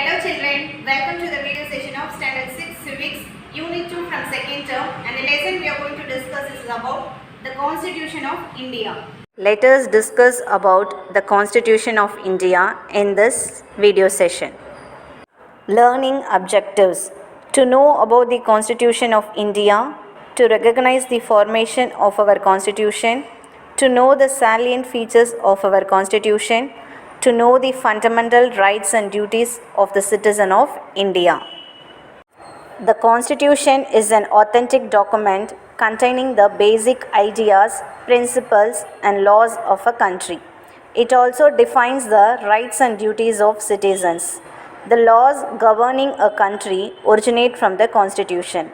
Hello children, welcome to the video session of Standard 6 Civics Unit 2 from second term, and the lesson we are going to discuss is about the Constitution of India. Let us discuss about the Constitution of India in this video session. Learning objectives: to know about the Constitution of India, to recognize the formation of our Constitution, to know the salient features of our Constitution, to know the fundamental rights and duties of the citizen of India. The Constitution is an authentic document containing the basic ideas, principles, and laws of a country. It also defines the rights and duties of citizens. The laws governing a country originate from the Constitution.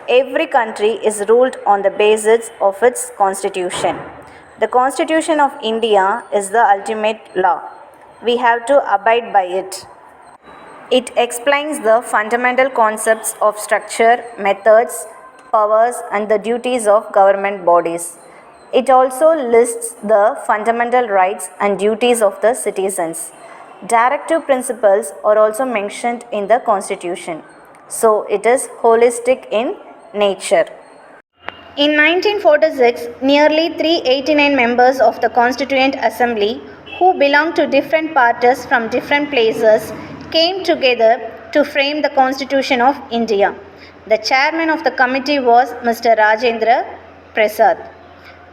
Every country is ruled on the basis of its Constitution. The Constitution of India is the ultimate law. We have to abide by it. It explains the fundamental concepts of structure, methods, powers, and the duties of government bodies. It also lists the fundamental rights and duties of the citizens. Directive principles are also mentioned in the Constitution, so it is holistic in nature. In 1946, nearly 389 members of the Constituent Assembly, who belonged to different parties from different places, came together to frame the Constitution of India. The chairman of the committee was Mr. Rajendra Prasad.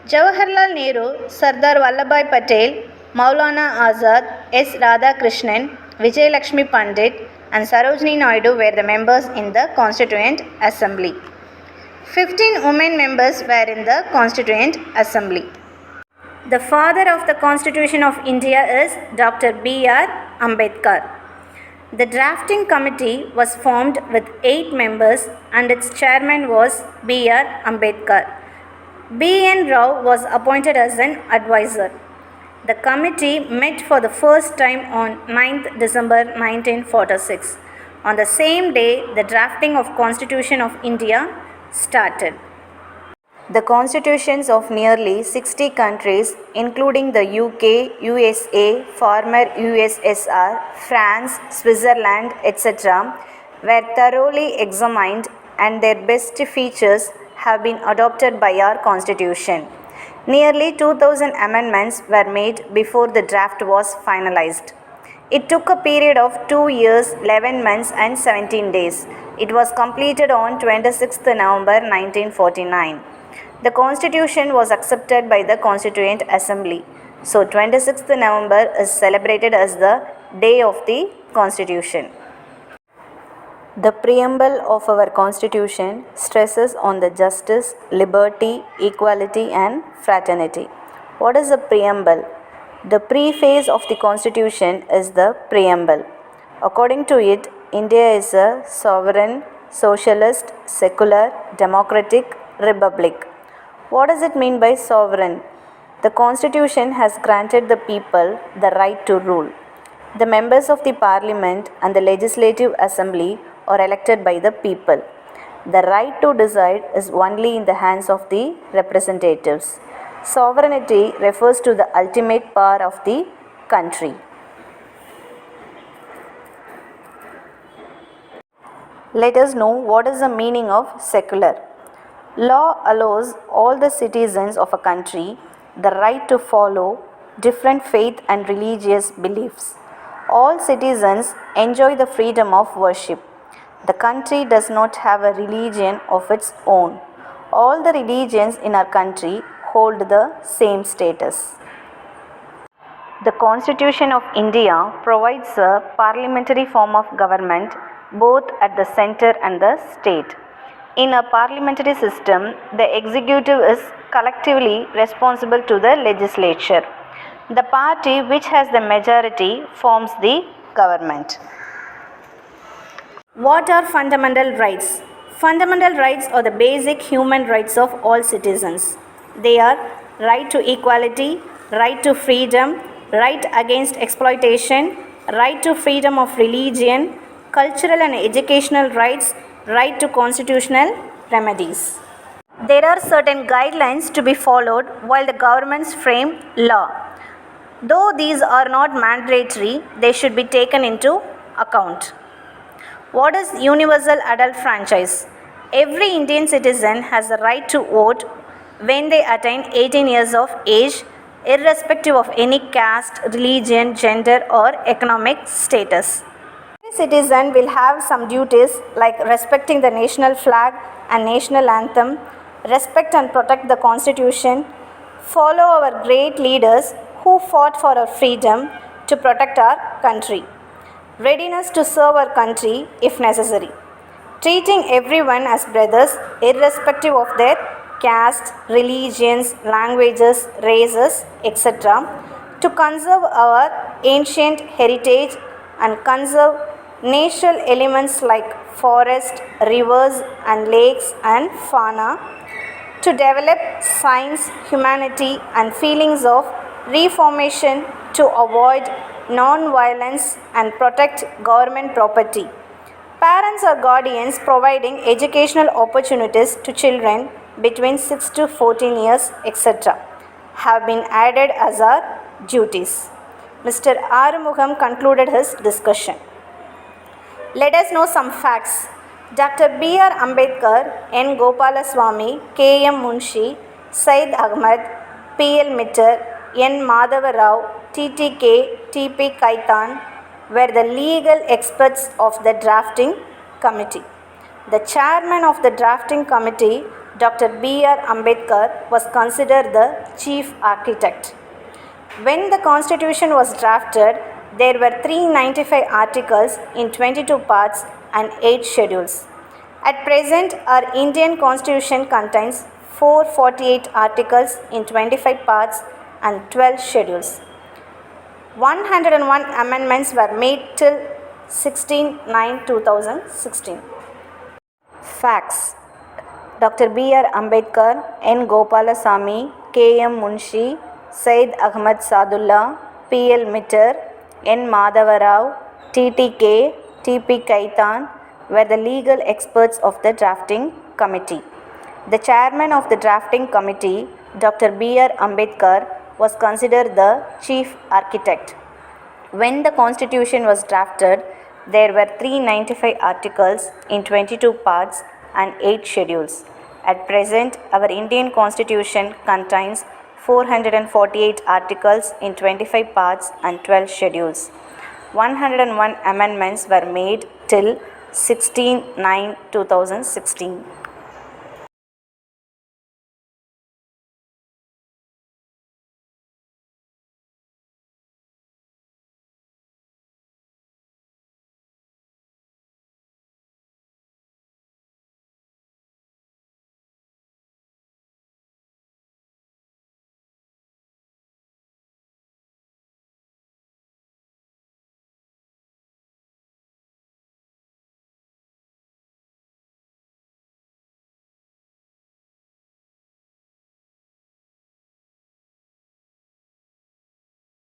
Jawaharlal Nehru, Sardar Vallabhbhai Patel, Maulana Azad, S. Radhakrishnan, Vijay Lakshmi Pandit, and Sarojini Naidu were the members in the Constituent Assembly. 15 women members were in the Constituent Assembly. The father of the Constitution of India is Dr. B.R. Ambedkar. The drafting committee was formed with 8 members and its chairman was B.R. Ambedkar. B.N. Rao was appointed as an advisor. The committee met for the first time on 9th December 1946. On the same day, the drafting of Constitution of India started. The constitutions of nearly 60 countries, including the UK, USA, former USSR, France, Switzerland, etc., were thoroughly examined and their best features have been adopted by our constitution. Nearly 2000 amendments were made before the draft was finalized. It took a period of 2 years, 11 months and 17 days. It was completed on 26th November 1949. The Constitution was accepted by the Constituent Assembly. So 26th November is celebrated as the Day of the Constitution. The preamble of our Constitution stresses on the justice, liberty, equality and fraternity. What is the preamble? The preface of the Constitution is the preamble. According to it, India is a sovereign, socialist, secular, democratic republic. What does it mean by sovereign? The Constitution has granted the people the right to rule. The members of the Parliament and the Legislative Assembly are elected by the people. The right to decide is only in the hands of the representatives. Sovereignty refers to the ultimate power of the country. Let us know what is the meaning of secular. Law allows all the citizens of a country the right to follow different faith and religious beliefs. All citizens enjoy the freedom of worship. The country does not have a religion of its own. All the religions in our country hold the same status. The Constitution of India provides a parliamentary form of government both at the center and the state. In a parliamentary system, the executive is collectively responsible to the legislature. The party which has the majority forms the government. What are fundamental rights? Fundamental rights are the basic human rights of all citizens. They are right to equality, right to freedom, right against exploitation, right to freedom of religion, cultural and educational rights, right to constitutional remedies. There are certain guidelines to be followed while the governments frame law. Though these are not mandatory, they should be taken into account. What is universal adult franchise? Every Indian citizen has the right to vote when they attain 18 years of age, irrespective of any caste, religion, gender, or economic status. Every citizen will have some duties like respecting the national flag and national anthem, respect and protect the constitution, follow our great leaders who fought for our freedom to protect our country, readiness to serve our country if necessary, treating everyone as brothers irrespective of their caste, religions, languages, races, etc., to conserve our ancient heritage and conserve natural elements like forest, rivers and lakes and fauna, to develop science, humanity and feelings of reformation, to avoid non-violence and protect government property. Parents or guardians providing educational opportunities to children between 6 to 14 years, etc., have been added as our duties. Mr. Arumugham concluded his discussion. Let us know some facts. Dr. B.R. Ambedkar, N. Gopalaswamy, K.M. Munshi, Said Ahmad, P.L. Mitter, N. Madhava Rao, T.T.K., T.P. Kaitan were the legal experts of the drafting committee. The chairman of the drafting committee, Dr. B.R. Ambedkar, was considered the chief architect. When the constitution was drafted, there were 395 articles in 22 parts and 8 schedules. At present, our Indian constitution contains 448 articles in 25 parts and 12 schedules. 101 amendments were made till 16/9/2016. Facts. Dr. B.R. Ambedkar, N. Gopalasamy, K.M. Munshi, Said Ahmad Sadullah, P.L. Mitter, N. Madhava Rao, T.T.K., T.P. Kaitan were the legal experts of the drafting committee. The chairman of the drafting committee, Dr. B.R. Ambedkar, was considered the chief architect. When the constitution was drafted, there were 395 articles in 22 parts and 8 schedules. At present, our Indian constitution contains 448 articles in 25 parts and 12 schedules. 101 amendments were made till 16/9/2016.